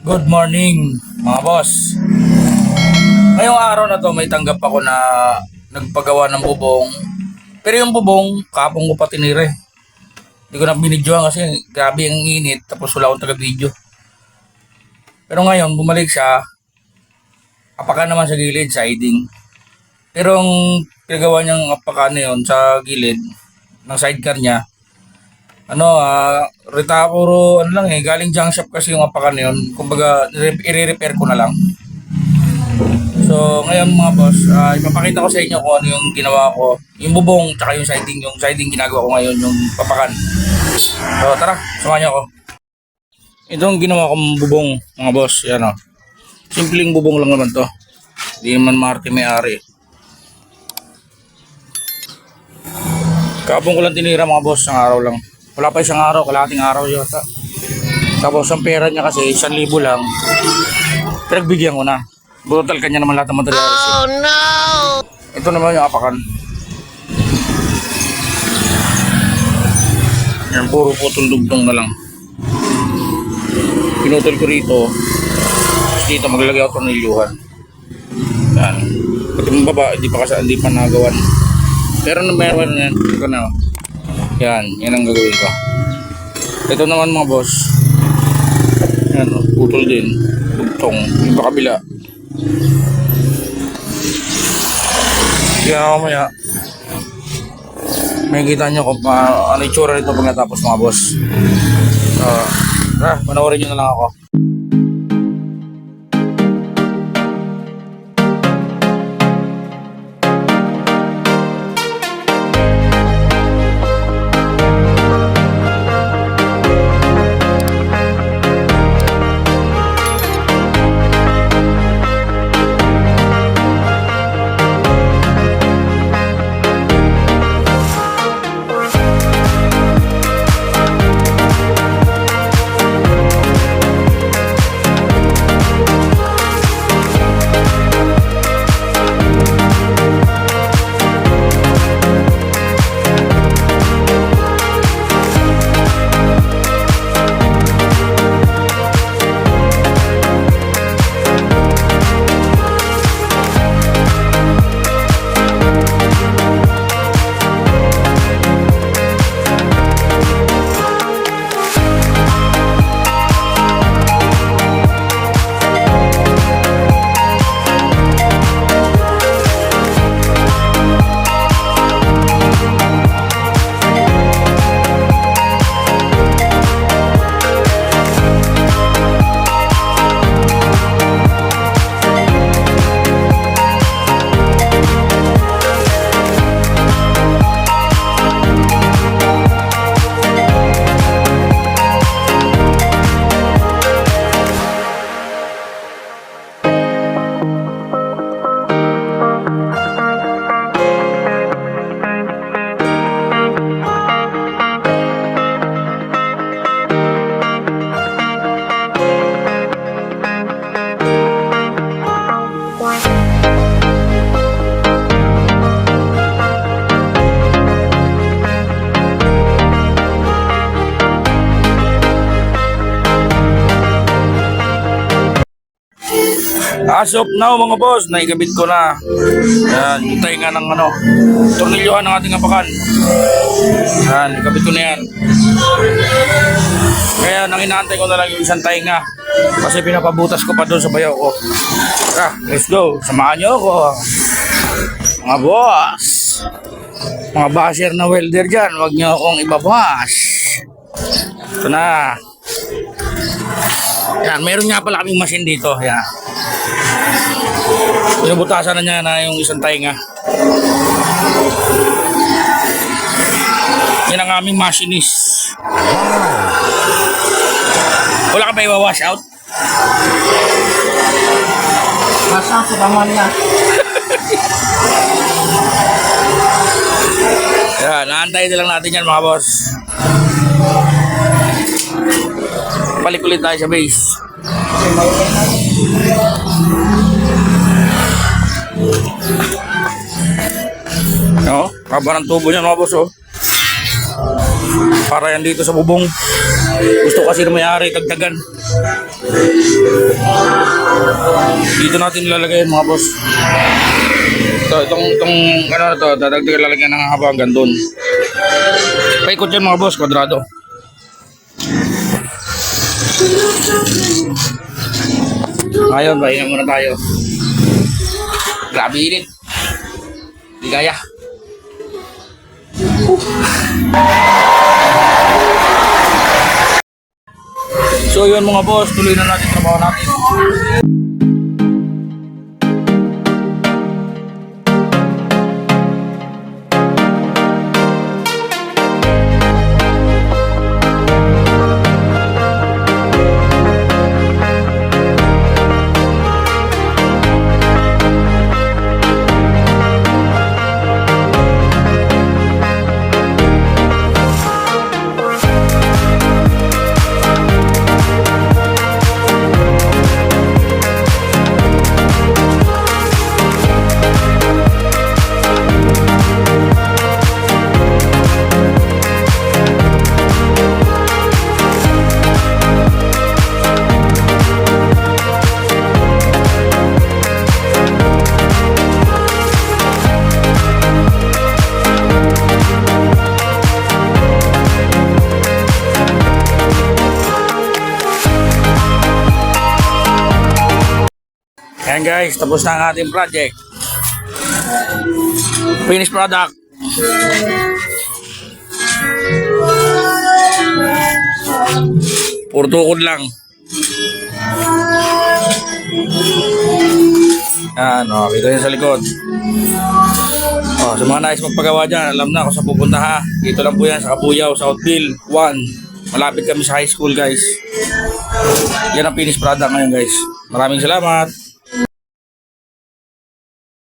Good morning mga boss. Ngayong araw na to may tanggap ako na nagpagawa ng bubong. Pero yung bubong, kapong ko pa tinira eh. Hindi ko na binidyoan kasi grabe ang init tapos wala akong taga-video. Pero ngayon bumalik siya, apakan naman sa gilid, siding. Pero ang pinagawa niyang apakan na yun sa gilid ng sidecar niya, retapuro, lang galing junk shop kasi yung apakan na yun. Kumbaga, i-repair ko na lang. So, ngayon mga boss, ipapakita ko sa inyo kung ano yung ginawa ko. Yung bubong, tsaka yung siding ginagawa ko ngayon, yung papakan. So, tara, samahan niyo ako. Ito ang ginawa kong bubong, mga boss. Yan o. Simpleng bubong lang naman to. Hindi naman maarte may-ari. Kapong ko lang tinira mga boss, isang araw lang. Wala pa isang araw, kalahating araw yata. Tapos ang pera niya kasi 1,000 lang. Pinagbigyan ko na. Brutal kanya naman lahat ng materialis. Oh no! Ito naman yung apakan. Yan, puro putol dugtong na lang. Pinutol ko rito. Dito maglalagay ako tornilyuhan. Yan. Pati yung baba, hindi pa nagawan. Pero meron yan. Ito na. Yan ang gagawin ko. Ito naman mga boss. Yan o, putol din. Dugtong. Yung pa kabila. Kaya mamaya may kita nyo kung ano itsura nito pag natapos mga boss. Panoorin nyo na lang ako. As of now mga boss, naikabit ko na. Yan, hintay nga ng tornilyuhan ng ating apakan. Yan, ikabit ko na yan. Kaya nang inaantay ko na lang yung isang tainga. Kasi pinapabutas ko pa doon sa bayaw ko. Let's go. Samahan nyo ako. Mga boss. Mga basher na welder dyan, huwag nyo akong ibabash. Ito na. Yan, meron nga pala kaming machine dito. Yan. Pinabutasan na niya na yung isang tainga. Yan ang aming machinist. Wala ka ba i-wash out? Masa sa bangon na. Yan, naantay na lang natin yan mga boss. Balik ulit tayo sa base. Haba ng tubo niya mga boss oh. Para yan dito sa bubong. Gusto kasi na may-ari dagdagan. Dito natin ilalagay mga boss. Itong ano na to, dadagdagan lalagyan ng haba hanggang doon. Paikot yan mga boss, kwadrado. Ngayon, pahinga muna tayo. Grabe init. Di kaya. So yun mga boss, tuloy na natin trabaho natin. Ayan guys, tapos na ang ating project. Finished product. Puro tukod lang. Ayan, o, kita nyo sa likod. O, sa mga nais magpagawa dyan, alam na kung saan pupunta ha. Dito lang po yan sa Kabuyao, Southville 1. Malapit kami sa high school guys. Yan ang finished product ngayon guys. Maraming salamat.